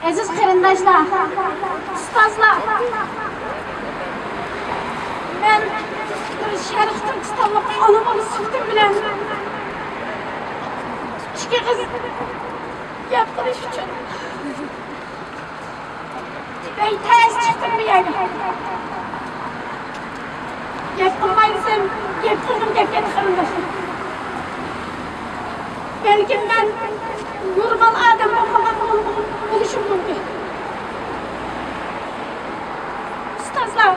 Aziz qarindoshlar, ustozlar, men Sharq Turkistonlik onamoq suvtim bilan ikki qiz gap qilish uchun ben tez chiqdim bu yerga. Gap qilmay desam, gap qildim gapga qarindoshlar. Belkim ben normal adam oluşum mümkün. Ustozlar,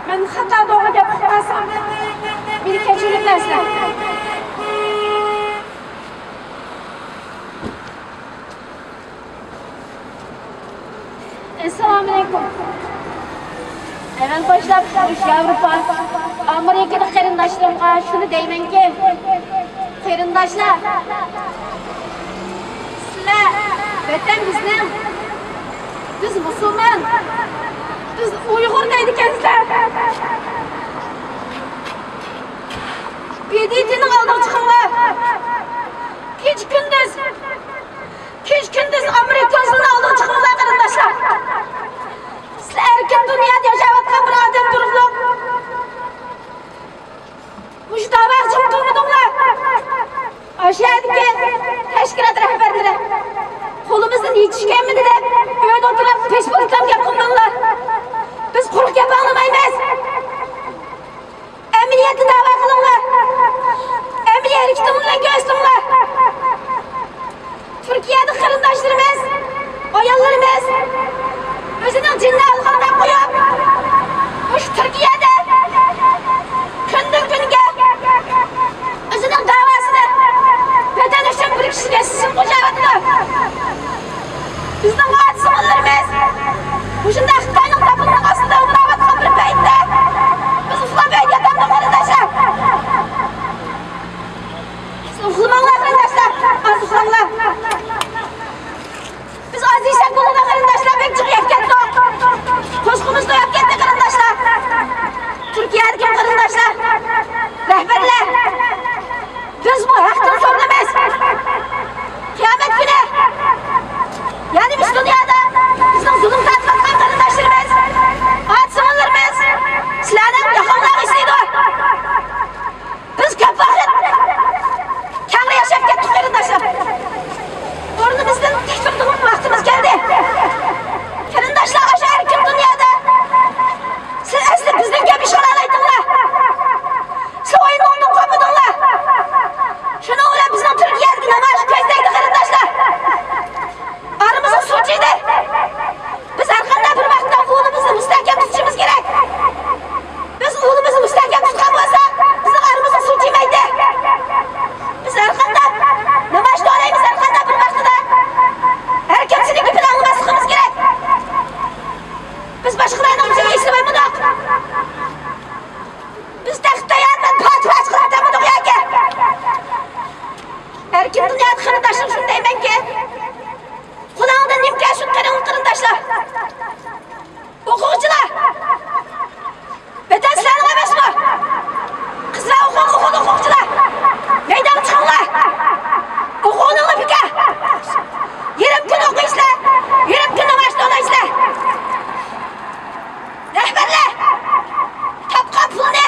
ben hata doğru gap qilmasam, meni kechirasizlar. Assalomu alaykum. Evvel başlap Avrupa, Amerika'da qarindoshlarimga shuni deymanki, qarindoshlar, sizlar vatan bizning, biz musulmon, biz Uyg'ur deydi ekansiz. Beditining oldiga chiqinglar. Kech kunduz Amerika'nın oldiga chiqinglar qarindoshlar. Sizlar erkin dunyoda yashayotgan bir odam turiblar. Mujtaba kim turmadinglar? Aşağıdaki teşkilat rahberleri kolumuzdan yetişkenmedi de öyle oturup Facebook'tan gap qilmanglar. Biz quruq gap anlamaymiz. Emniyetni da'vo qilinglar. Emniyet hareketinden gösterіңler. Türkiye'de qarindoshlarimiz, ayollarimiz o'zining jinni alqanqa qo'yib, o'sha Turkiyada kundan kunga o'zining da'vosini vatan uchun bir kishiga sizin qo'shyaptilar. Bizning ojiz o'shanda Xitoyning tapinining ostida o'tirayotgan bir paytda biz uxlab yotgandik qarindoshlar. Uxlamanglar qarindoshlar, az uxlanglar. Biz azizlar qo'lida qarindoshlar bek chiqib ketdik. Qo'shqimiz to'yib ketdi qarindoshlar. Turkiyadagi qarindoshlar, rahbarlar, biz bu haqdan so'ramaymiz. Qiyomat kuni, ya'ni biz dunyoda bizning zulm qilayotgan qarindoshlarimiz, ojiz sizlarning yaqinlaringiz istaydi. Biz ko'p vaqt kangli yashab ketdik qarindoshlar. O'rnimizdan tik turadigan vaqtimiz keldi. Qarindoshlar, o'sha erkin dunyoda siz asli bizning gap ish qilalaytinglar. Siz o'yinni qo'ymadinglar. Shuning bilan bizning Turkiyadagi namoyish ko'zdaydi qarindoshlar. Aramizda suvchiydi. Biz har qanday bir vaqtda o'g'limizni mustahkam tutishimiz kerak. Biz o'g'limizni mustahkam tutgan bo'lsak, bizning aramizda suvchimaydi. Biz har qanday namoyish o'ynaymiz, har qanday bir vaqtda har kimsiniki bilan masximiz kerak. Biz boshqalarning o'ziga eslamaymiz. Biz taxtayotgan patvaç qilayotganmiz yoki. Erkin dunyoda qarindoshlar shunday deymanki, Xudodan nimga shu qarindoshlar. O'quvchilar. Vatan sizlarning emasmi? Qizlar o'quvchilar. Maydonga chiqinglar. O'quvinglar bika. Yarim kun o'qiysizlar, yarim kun namoyish o'qiysizlar. Rahbarlar, topgan pulni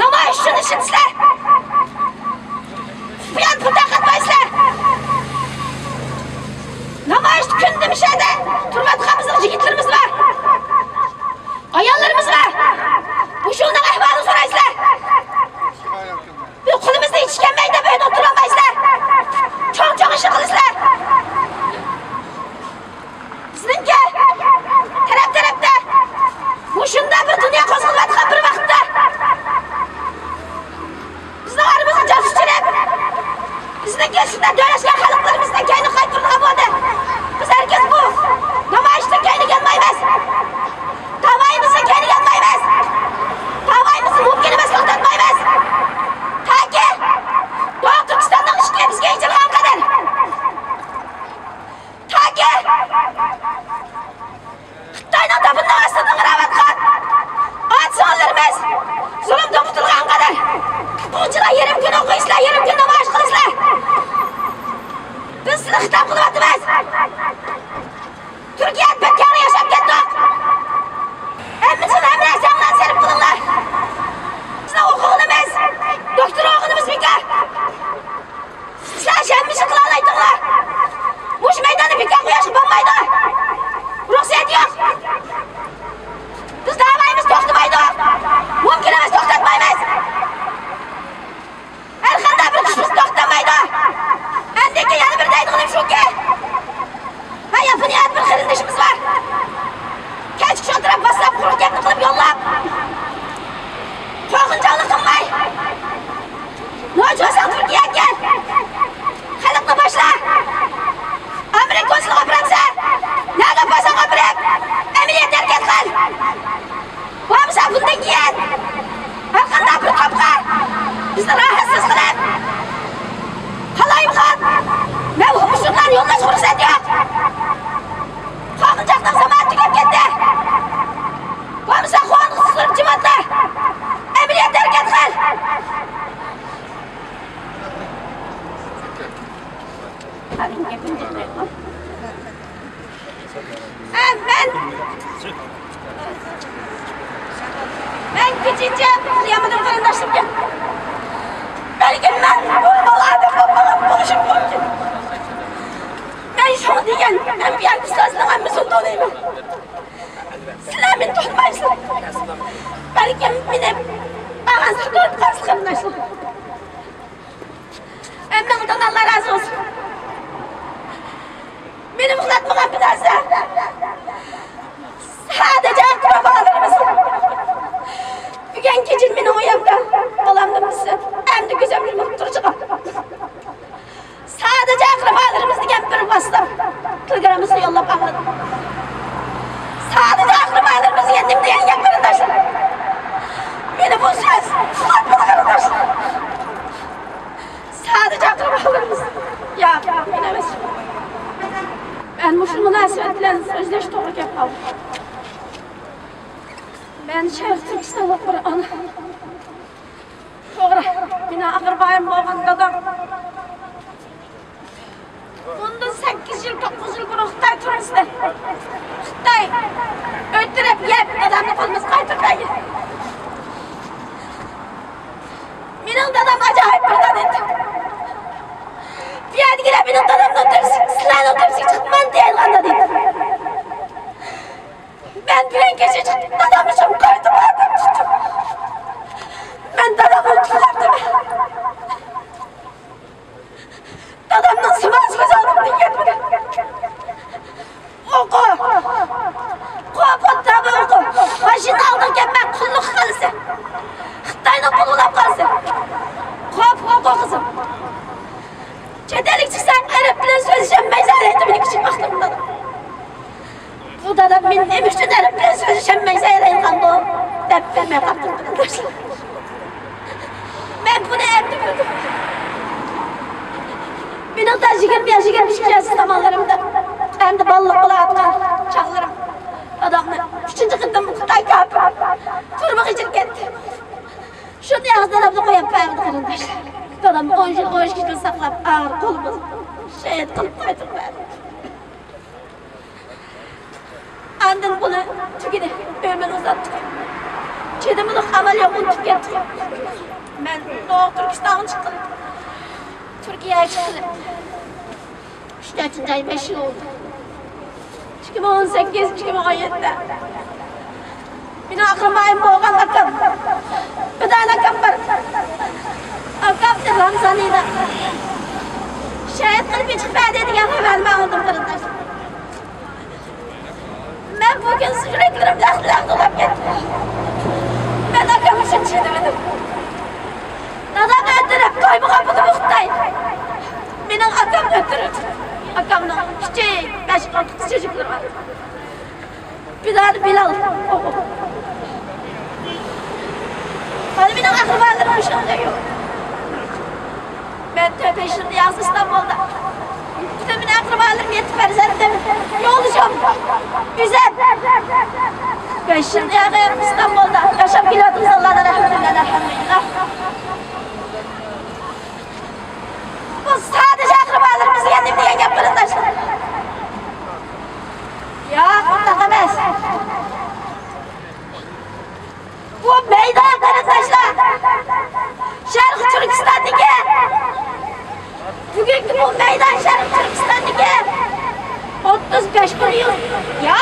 namoyish uchun ishlatishlar. Bu ham pul taqatmaysizlar. Namoyish kunda mishada turmayotgan bizning yigitlarimiz bor. Ayollarimiz bor. Bu shunday ahvolni so'raysizlar. Bir qo'limizda yetishgan mayda bu yerda o'tira olmaysizlar. Cho'ng-cho'ng ish qilasizlar. Bizningki taraf-tarafda shunda bir dunyo qo'zg'alayotgan bir vaqtda bizning aramizda josus chirib, bizningki shunday joylashgan xalqlarimizdan kayni qaytirgan bo'ldi. Biz herkes bu namoyishdan kayni kelmaymiz. Tavoyimizdan kayni kelmaymiz. Tavoy Çıkmasan bırak. Emniyet hareket kıl. Vamsa bundan giyen. Halkında bir kapka. Bizi rahatsız kılın. Halayım kan. Mevhumuşunlar yoldaş fırsat yok. Kalkacaktan zaman tükep gitti. Vamsa kuanı sırf civatla. Emniyet hareket kıl. Ben küçücük kıyamadım karandaşım ya. Belki ben buluşum mümkün. Ben şunu diyen, ben bir yer kısasına anmışım dolayım. Silamin tutmayısın. Belki benim ağzı dört kas karandaşım. Emmenden Allah razı olsun. Beni mıhlatmadan bir daha sadece akrabalarımız. Bugün gecin beni uyamda olamdım bizi. Hem de güzel bir mutlucuk. Sadece akrabalarımız diyen bir bastım. Kılgaramızı yollap ağladım. Sadece akrabalarımız yendim diyen yakların taşlar. Beni bu söz mıhlatmadan arkadaşlar. Sadece akrabalarımız. Ya bilemez. Ben bu münasebetle sözleş doğru yapalım. Ben Şerif Türkistan'da Kur'an'ı. Doğru, bana akrabayım boğan dadam. Bundan 8 yıl, 9 yıl bunu Xitay turistler. Xitay öttürüp yep, dadamlı kılımız kaytırmayı. Benim dadam acayip bir dadı. Fiyat gire benim dadamdan ötürsün, silahın ötürsün çıkman diye elganda dedi. Ben bir en gece çıktım, dadammışım koydum, adam tuttum. Ben dadamı tutardım. Dadamdan sıvaz göz aldım diye gitmedi. Oku. Kopu tabi oku. Başını aldırken ben kulluk kalısı. Xitay'dan kululap kalısı. Kopu oku kızım. Çetelik çıksan Arap bilen sözleşen meyzane eğitimini küçük baktım dadam. Bu dadam benim ne müştü Arap bilen sözleşen meyzane eğitimde o. Dep bilmeye kaptım arkadaşlar. Ben bunu emdim öldüm. Benim de 20 yaşı gelmiş kıyasız zamanlarımda. Hem de ballık bulağı çağlarım. Adamlar 3. kıntım Xitay kapı. Turmak için gitti. Şunu yazdan abla koyup kayırdı karındaşlar. Adam 10 yıl 13 kişi saklap ağır kolumuzu şehit kılıp kaydır verdi. Andın bunu tükedi, ömrünü uzattık. Çedimlik ameliyatını tükettik. Ben Doğu Türkistan'dan çıktım. Türkiye'ye çıktım. 3-4. ay 5 yıl oldu. 2018-2017'de. Benim akrabayım boğan akım. Bir tane akım var. Akaptı Ramzan'ıyla. Şehit kılıp çıkmaya dediğim haberimi aldım kırındaş. Ben bugün süreklerim lak dolap gitti. Ben akam için çiğnemedim. Dadam öldürüp koymu kapıdı muhtay. Benim akam öldürür. Akamın küçüğü 5-6 çocukları var. Bir daha Bilal. Hani benim akrabalarım uşağımda yok. Ben tövbe şimdi yaz İstanbul'da. Bütün benim akrabalarım yetip erzerdim. Yolcum. Güzel. Ben şimdi yakayım İstanbul'da. Yaşam kilodumuz Allah'tan elhamdülillah. Bu sadece akrabalarımızı yendim diye yapırız. Ya kurtakamaz. Bu meydan kardeşler. Şerif Türkistan'daki. Bugünkü bu meydan Şerif Türkistan'daki. 35 milyon. Ya.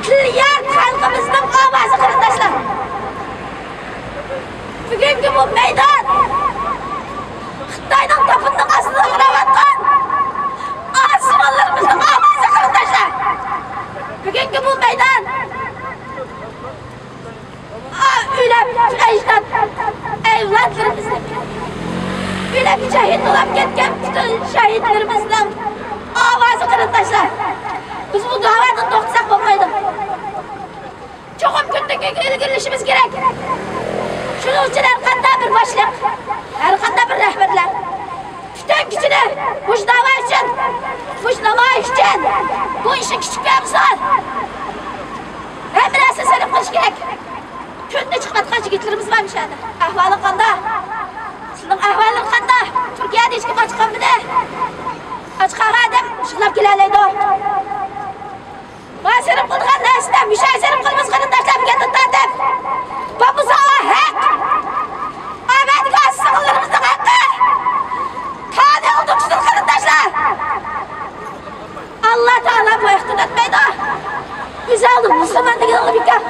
Milyar halkımızın avazı kardeşler. Bugünkü bu meydan. Xitay'dan tapındık aslında kıravatkan. Asımallarımızın avazı kardeşler. Bugünkü bu meydan. Ülep, ecdat, evlatlarımızın. Ülep şehit olup gitken bütün şehitlerimizden avazı kardeşler. Biz bu davatın bugün ilgilenişimiz gerek. Şunun için her kanda bir başlık, her kanda bir rehberler. Bütün gücünü mujlama için bu işin küçük bir var. Hem biraz seslenip kılış gerek. Künde çıkmatkan yigitlerimiz varmış yani. Ahvalın kanda. Sizin ahvalın kanda. Türkiye'de hiç kim açıkan bir de. Açıkan adam şunlar kilaleydi o. Serip kıldıkan nesinem, bir şey serip kılımız kırındaşlar bir getin tartıp. Babıza o hek. Ahmet'e sığınlarımızın hakkı. Tane olduk sizin kırındaşlar. Allah Teala bu ihtiyat etmeydi o. Bize alın, Müslüman değil oğlum bir kere.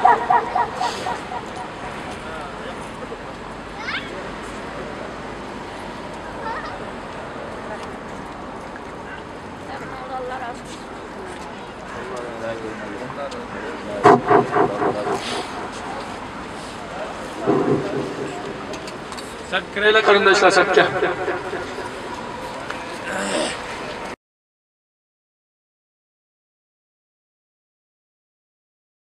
Sakkireyle karındaşlar sakki.